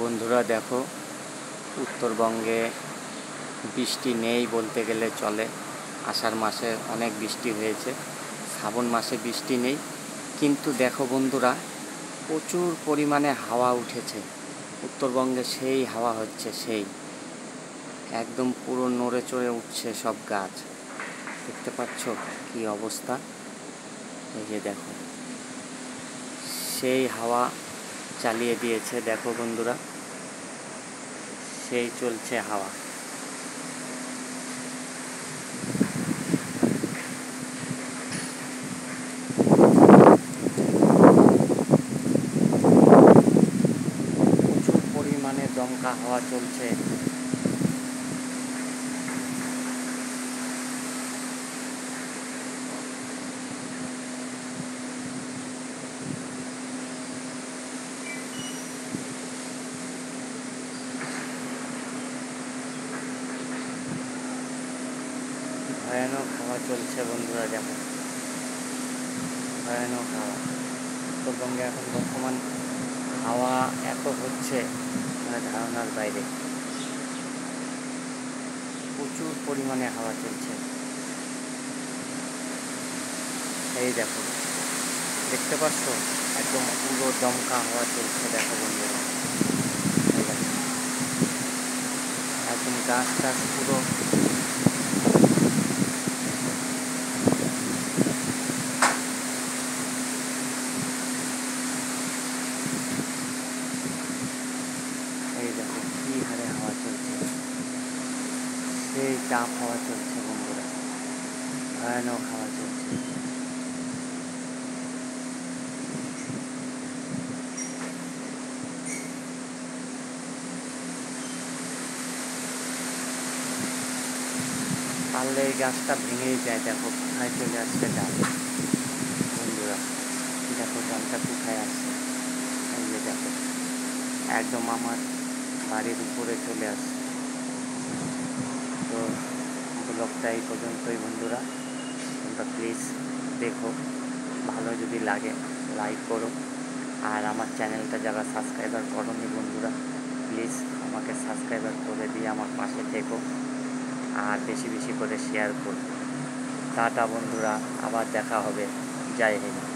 বন্ধুরা দেখো, উত্তরবঙ্গে বৃষ্টি নেই বলতে গেলে চলে। আষাঢ় মাসে অনেক বৃষ্টি হয়েছে, শ্রাবণ মাসে বৃষ্টি নেই। কিন্তু দেখো বন্ধুরা, প্রচুর পরিমাণে হাওয়া উঠেছে উত্তরবঙ্গে। সেই হাওয়া হচ্ছে, সেই একদম পুরো নড়ে চড়ে উঠছে সব গাছ। দেখতে পাচ্ছ কি অবস্থা? এই যে দেখো, সেই হাওয়া চালিয়ে দিয়েছে। দেখো বন্ধুরা, সেই চলছে হাওয়া। প্রচুর পরিমাণে দমকা হাওয়া চলছে। ভয়ানক হাওয়া চলছে বন্ধুরা, দেখো ভয়ানক হাওয়া। উত্তরবঙ্গে এখন বর্তমান হাওয়া এত হচ্ছে মানে ধারণার বাইরে। প্রচুর পরিমাণে হাওয়া চলছে। এই দেখো, দেখতে পাচ্ছ একদম পুরো দমকা হাওয়া চলছে। দেখো বন্ধুরা, একদম গাছ টাছ পুরো এই দেখো কি হারে হাওয়া চলছে। সেই চাপ হাওয়া চলছে বন্ধুরা, ভয়ানক হাওয়া চলছে। পারলে এই গাছটা ভেঙেই যায়। দেখো কোথায় চলে আসছে ডাল বন্ধুরা, দেখো ডালটা কোথায় আসছে। এই যে দেখো, একদম আমার বাড়ির উপরে চলে আসছে। তো ব্লগটা এই পর্যন্তই বন্ধুরা। তোমরা প্লিজ দেখো, ভালো যদি লাগে লাইক করো। আর আমার চ্যানেলটা যারা সাবস্ক্রাইবার করোনি বন্ধুরা, প্লিজ আমাকে সাবস্ক্রাইবার করে দিয়ে আমার পাশে থেকো, আর বেশি বেশি করে শেয়ার করো। টাটা বন্ধুরা, আবার দেখা হবে। জয় হিন্দ।